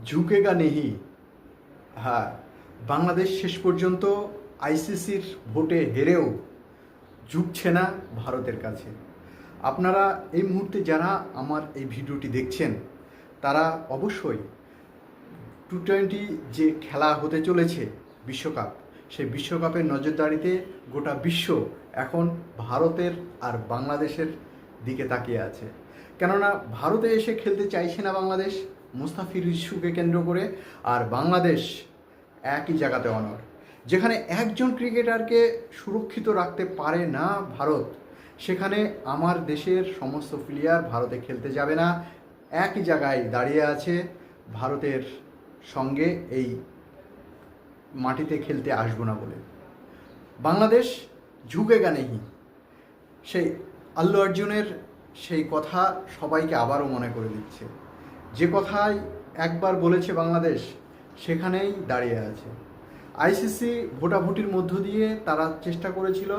ঝুঁকেগা নেহি। হ্যাঁ, বাংলাদেশ শেষ পর্যন্ত আইসিসির ভোটে হেরেও ঝুঁকছে না ভারতের কাছে। আপনারা এই মুহূর্তে যারা আমার এই ভিডিওটি দেখছেন তারা অবশ্যই টি-20 যে খেলা হতে চলেছে বিশ্বকাপ, সেই বিশ্বকাপের নজরদারিতে গোটা বিশ্ব এখন ভারতের আর বাংলাদেশের দিকে তাকিয়ে আছে। কেননা ভারতে এসে খেলতে চাইছে না বাংলাদেশ মুস্তাফিজ ইস্যুকে কেন্দ্র করে, আর বাংলাদেশ একই জায়গাতে অনড়। যেখানে একজন ক্রিকেটারকে সুরক্ষিত রাখতে পারে না ভারত, সেখানে আমার দেশের সমস্ত প্লেয়ার ভারতে খেলতে যাবে না, একই জায়গায় দাঁড়িয়ে আছে ভারতের সঙ্গে এই মাটিতে খেলতে আসবো না বলে। বাংলাদেশ ঝুঁকেগা নেহি, সেই আল্লু অর্জুনের সেই কথা সবাইকে আবারও মনে করে দিচ্ছে। যে কথাই একবার বলেছে বাংলাদেশ সেখানেই দাঁড়িয়ে আছে। আইসিসি ভোটাভুটির মধ্য দিয়ে তারা চেষ্টা করেছিল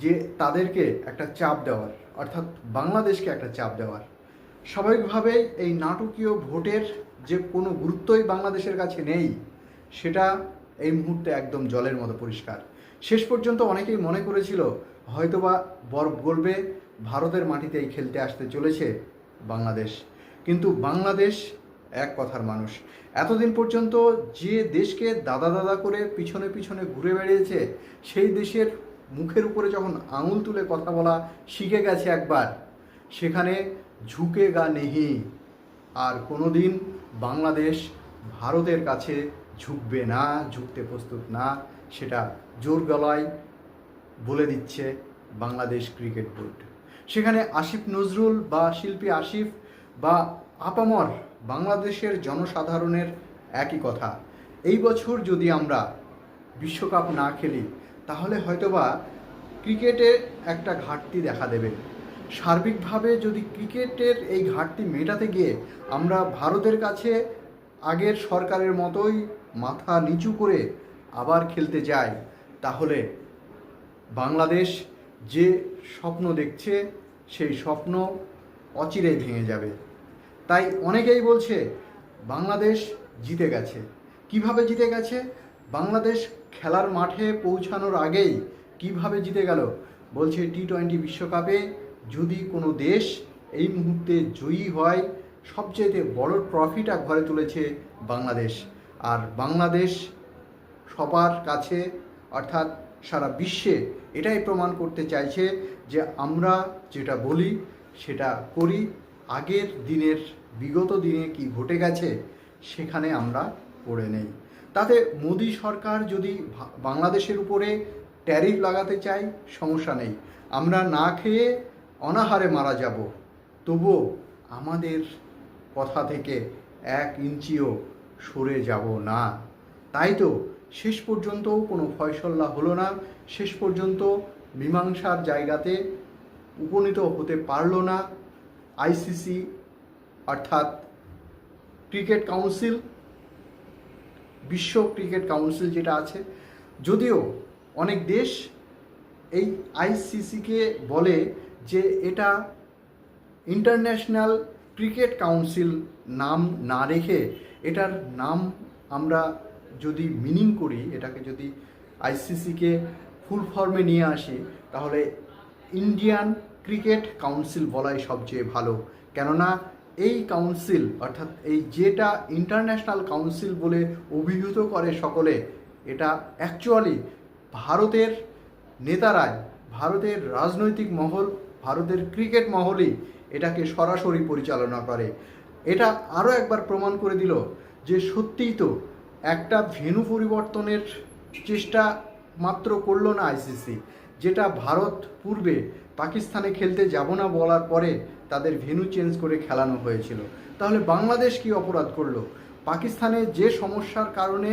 যে তাদেরকে একটা চাপ দেওয়ার, অর্থাৎ বাংলাদেশকে একটা চাপ দেওয়ার। স্বাভাবিকভাবেই এই নাটকীয় ভোটের যে কোনো গুরুত্বই বাংলাদেশের কাছে নেই, সেটা এই মুহূর্তে একদম জলের মতো পরিষ্কার। শেষ পর্যন্ত অনেকেই মনে করেছিল হয়তোবা বরফ গলবে, ভারতের মাটিতেই খেলতে আসতে চলেছে বাংলাদেশ। কিন্তু বাংলাদেশ এক কথার মানুষ। এতদিন পর্যন্ত যে দেশকে দাদা দাদা করে পিছনে পিছনে ঘুরে বেড়িয়েছে, সেই দেশের মুখের উপরে যখন আঙুল তুলে কথা বলা শিখে গেছে একবার, সেখানে ঝুঁকেগা নেহি। আর কোনো দিন বাংলাদেশ ভারতের কাছে ঝুঁকবে না, ঝুঁকতে প্রস্তুত না, সেটা জোর গলায় বলে দিচ্ছে বাংলাদেশ ক্রিকেট বোর্ড। সেখানে আসিফ নজরুল বা শিল্পী আসিফ বা আপামর বাংলাদেশের জনসাধারণের একই কথা, এই বছর যদি আমরা বিশ্বকাপ না খেলি তাহলে হয়তোবা ক্রিকেটে একটা ঘাটতি দেখা দেবে। সার্বিকভাবে যদি ক্রিকেটের এই ঘাটতি মেটাতে গিয়ে আমরা ভারতের কাছে আগের সরকারের মতোই মাথা নিচু করে আবার খেলতে যাই, তাহলে বাংলাদেশ যে স্বপ্ন দেখছে সেই স্বপ্ন অচিরেই ভেঙে যাবে। তাই অনেকেই বলছে বাংলাদেশ জিতে গেছে। কিভাবে জিতে গেছে? বাংলাদেশ খেলার মাঠে পৌঁছানোর আগেই কিভাবে জিতে গেল? বলছে টি-20 বিশ্বকাপে যদি কোনো দেশ এই মুহূর্তে জয়ী হয়, সবচেয়ে বড় ট্রফিটা ঘরে তুলেছে বাংলাদেশ। আর বাংলাদেশ সবার কাছে অর্থাৎ সারা বিশ্বে এটাই প্রমাণ করতে চাইছে যে আমরা যেটা বলি সেটা করি। আগের দিনের বিগত দিনে কি ঘটে গেছে সেখানে আমরা পড়ে নেই। তাতে মোদি সরকার যদি বাংলাদেশের উপরে ট্যারিফ লাগাতে চায় সমস্যা নেই, আমরা না খেয়ে অনাহারে মারা যাব, তবুও আমাদের কথা থেকে 1 ইঞ্চিও সরে যাব না। তাই তো শেষ পর্যন্ত কোনো ফয়সালা হলো না, শেষ পর্যন্ত মীমাংসার জায়গাতে উপনীত হতে পারলো না আইসিসি অর্থাৎ ক্রিকেট কাউন্সিল, বিশ্ব ক্রিকেট কাউন্সিল যেটা আছে। যদিও অনেক দেশ এই আইসিসিকে বলে যে এটা ইন্টারন্যাশনাল ক্রিকেট কাউন্সিল নাম না রেখে এটার নাম আমরা যদি মিনিং করি, এটাকে যদি আইসিসিকে ফুল ফর্মে নিয়ে আসি, তাহলে ইন্ডিয়ান ক্রিকেট কাউন্সিল বলাই সবচেয়ে ভালো। কেননা এই কাউন্সিল অর্থাৎ এই যেটা ইন্টারন্যাশনাল কাউন্সিল বলে অভিহিত করে সকলে, এটা অ্যাকচুয়ালি ভারতের নেতারাই, ভারতের রাজনৈতিক মহল, ভারতের ক্রিকেট মহলই এটাকে সরাসরি পরিচালনা করে। এটা আরও একবার প্রমাণ করে দিল যে সত্যিই তো একটা ভেন্যু পরিবর্তনের চেষ্টা মাত্র করলো না আইসিসি, যেটা ভারত পূর্বে পাকিস্তানে খেলতে যাব না বলার পরে তাদের ভেন্যু চেঞ্জ করে খেলানো হয়েছিল। তাহলে বাংলাদেশ কি অপরাধ করলো? পাকিস্তানে যে সমস্যার কারণে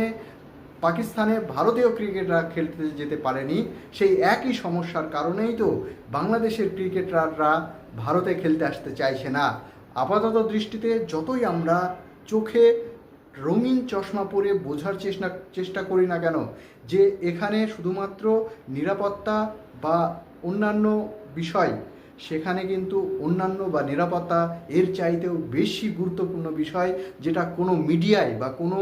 পাকিস্তানে ভারতীয় ক্রিকেটাররা খেলতে যেতে পারেনি, সেই একই সমস্যার কারণেই তো বাংলাদেশের ক্রিকেটাররা ভারতে খেলতে আসতে চাইছে না। আপাতত দৃষ্টিতে যতই আমরা চোখে রঙিন চশমা পরে বোঝার চেষ্টা করি না কেন যে এখানে শুধুমাত্র নিরাপত্তা বা অন্যান্য বিষয় সেখানে কিন্তু অন্যান্য বা নিরাপত্তা এর চাইতেও বেশি গুরুত্বপূর্ণ বিষয়, যেটা কোনো মিডিয়ায় বা কোনো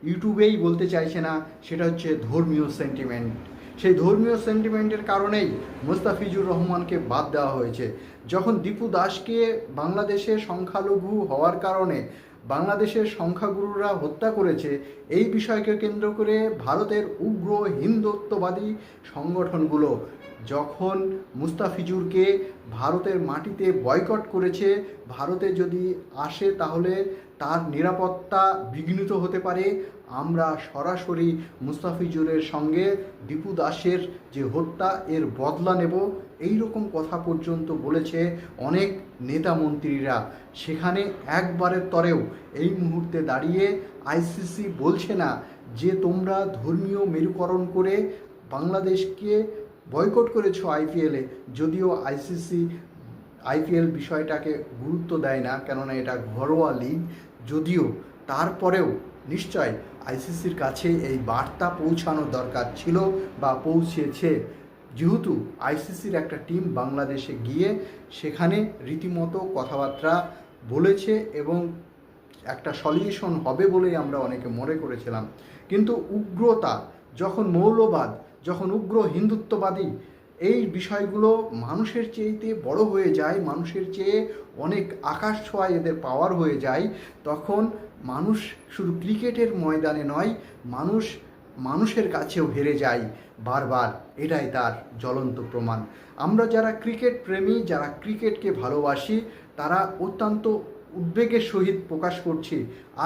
ইউটিউবেই বলতে চাইছে না, সেটা হচ্ছে ধর্মীয় সেন্টিমেন্ট। সেই ধর্মীয় সেন্টিমেন্টের কারণেই মোস্তাফিজুর রহমানকে বাদ দেওয়া হয়েছে। যখন দীপু দাসকে বাংলাদেশের সংখ্যালঘু হওয়ার কারণে বাংলাদেশের সংখ্যাগুরুরা হত্যা করেছে, এই বিষয়কে কেন্দ্র করে ভারতের উগ্র হিন্দুত্ববাদী সংগঠনগুলো যখন মুস্তাফিজুরকে ভারতের মাটিতে বয়কট করেছে, ভারতে যদি আসে তাহলে তার নিরাপত্তা বিঘ্নিত হতে পারে, আমরা সরাসরি মুস্তাফিজুরের সঙ্গে দীপু দাসের যে হত্যা এর বদলা নেব, এই রকম কথা পর্যন্ত বলেছে অনেক নেতা মন্ত্রীরা। সেখানে একবারের তরেও এই মুহূর্তে দাঁড়িয়ে আইসিসি বলছে না যে তোমরা ধর্মীয় মেরুকরণ করে বাংলাদেশকে বয়কট করেছো আইপিএলে, যদিও আইপিএল বিষয়টাকে গুরুত্ব দেয় না, কেননা এটা ঘরোয়া লিগ, যদিও তারপরেও নিশ্চয় আইসিসির কাছে এই বার্তা পৌঁছানো দরকার ছিল বা পৌঁছেছে, যেহেতু আইসিসির একটা টিম বাংলাদেশে গিয়ে সেখানে রীতিমতো কথাবার্তা বলেছে এবং একটা সলিউশন হবে বলেই আমরা অনেকে মনে করেছিলাম। কিন্তু উগ্রতা, যখন মৌলবাদ, যখন উগ্র হিন্দুত্ববাদী এই বিষয়গুলো মানুষের চেয়েতে বড় হয়ে যায়, মানুষের চেয়ে অনেক আকাশ ছোঁয়ায় এদের পাওয়ার হয়ে যায়, তখন মানুষ শুধু ক্রিকেটের ময়দানে নয়, মানুষের কাছেও হেরে যায় বারবার। এটাই তার জ্বলন্ত প্রমাণ। আমরা যারা ক্রিকেট প্রেমী, যারা ক্রিকেটকে ভালোবাসি, তারা অত্যন্ত উদ্বেগের সহিত প্রকাশ করছি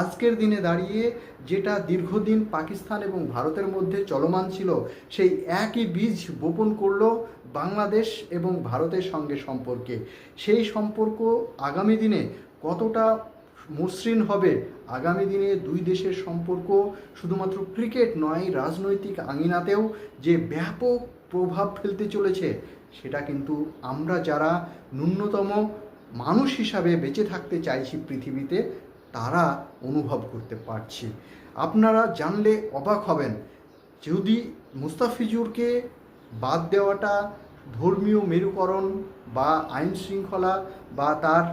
আজকের দিনে দাঁড়িয়ে যেটা দীর্ঘদিন পাকিস্তান এবং ভারতের মধ্যে চলমান ছিল, সেই একই বীজ বপন করলো বাংলাদেশ এবং ভারতের সঙ্গে সম্পর্কে। সেই সম্পর্ক আগামী দিনে কতটা মসৃণ হবে, আগামী দিনে দুই দেশের সম্পর্ক শুধুমাত্র ক্রিকেট নয়, রাজনৈতিক আঙিনাতেও যে ব্যাপক প্রভাব ফেলতে চলেছে, সেটা কিন্তু আমরা যারা ন্যূনতম মানুষ হিসাবে বেঁচে থাকতে চাইছি পৃথিবীতে, তারা অনুভব করতে পারছি। আপনারা জানলে অবাক হবেন, যদি মুস্তাফিজুরকে বাদ দেওয়াটা ধর্মীয় মেরুকরণ বা আইন শৃঙ্খলা বা তার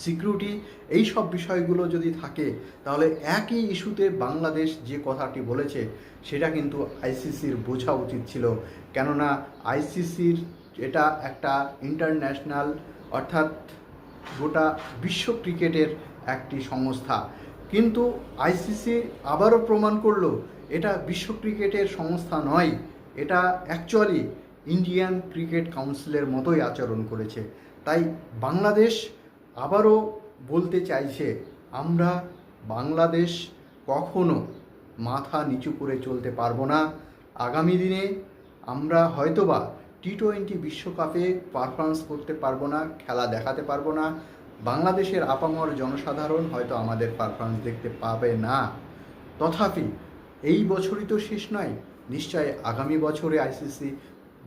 সিকিউরিটি এই সব বিষয়গুলো যদি থাকে, তাহলে একই ইস্যুতে বাংলাদেশ যে কথাটি বলেছে সেটা কিন্তু আইসিসির বোঝা উচিত ছিল। কেননা আইসিসির এটা একটা ইন্টারন্যাশনাল, অর্থাৎ গোটা বিশ্ব ক্রিকেটের একটি সংস্থা, কিন্তু আইসিসি আবারও প্রমাণ করলো এটা বিশ্ব ক্রিকেটের সংস্থা নয়, এটা অ্যাকচুয়ালি ইন্ডিয়ান ক্রিকেট কাউন্সিলের মতোই আচরণ করেছে। তাই বাংলাদেশ আবারও বলতে চাইছে, আমরা বাংলাদেশ কখনো মাথা নিচু করে চলতে পারবো না। আগামী দিনে আমরা হয়তোবা টি-20 বিশ্বকাপে পারফরমেন্স করতে পারবো না, খেলা দেখাতে পারবো না, বাংলাদেশের আপামর জনসাধারণ হয়তো আমাদের পারফরমেন্স দেখতে পাবে না। তথাপি এই বছরই তো শেষ নয়, নিশ্চয় আগামী বছরে আইসিসি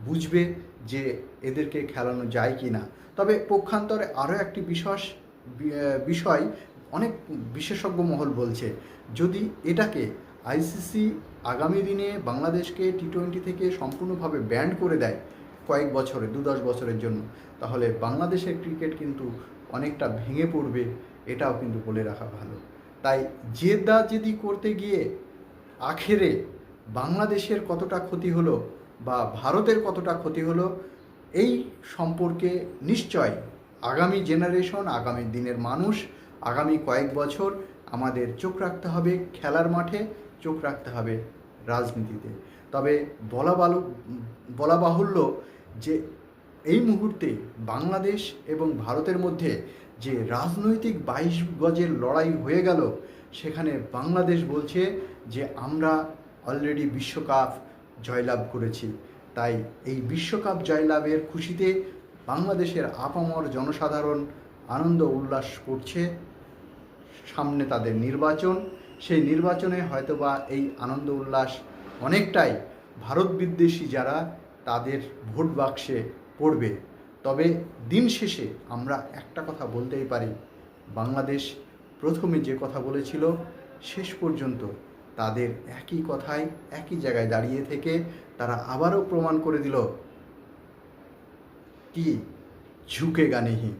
বুঝবে যে এদেরকে খেলানো যায় কি না। তবে পক্ষান্তরে আরও একটি বিষয় অনেক বিশেষজ্ঞ মহল বলছে, যদি এটাকে আইসিসি আগামী দিনে বাংলাদেশকে টি-20 থেকে সম্পূর্ণভাবে ব্যান করে দেয় কয়েক বছরে, 2-10 বছরের জন্য, তাহলে বাংলাদেশের ক্রিকেট কিন্তু অনেকটা ভেঙে পড়বে, এটাও কিন্তু বলে রাখা ভালো। তাই জেদাজেদি করতে গিয়ে আখেরে বাংলাদেশের কতটা ক্ষতি হলো বা ভারতের কতটা ক্ষতি হলো, এই সম্পর্কে নিশ্চয় আগামী জেনারেশন, আগামী দিনের মানুষ, আগামী কয়েক বছর আমাদের চোখ রাখতে হবে খেলার মাঠে, চোখ রাখতে হবে রাজনীতিতে। তবে বলা বাহুল্য যে এই মুহূর্তে বাংলাদেশ এবং ভারতের মধ্যে যে রাজনৈতিক 22 গজের লড়াই হয়ে গেল, সেখানে বাংলাদেশ বলছে যে আমরা অলরেডি বিশ্বকাপ জয়লাভ করেছি। তাই এই বিশ্বকাপ জয়লাভের খুশিতে বাংলাদেশের আপামর জনসাধারণ আনন্দ উল্লাস করছে। সামনে তাদের নির্বাচন, সেই নির্বাচনে হয়তোবা এই আনন্দ উল্লাস অনেকটাই ভারত বিদ্বেষী যারা তাদের ভোট বাক্সে পড়বে। তবে দিন শেষে আমরা একটা কথা বলতেই পারি, বাংলাদেশ প্রথমে যে কথা বলেছিল শেষ পর্যন্ত তাদের একই কথায় একই জায়গায় দাঁড়িয়ে থেকে তারা আবারও প্রমাণ করে দিল কি ঝুঁকেগা नहीं।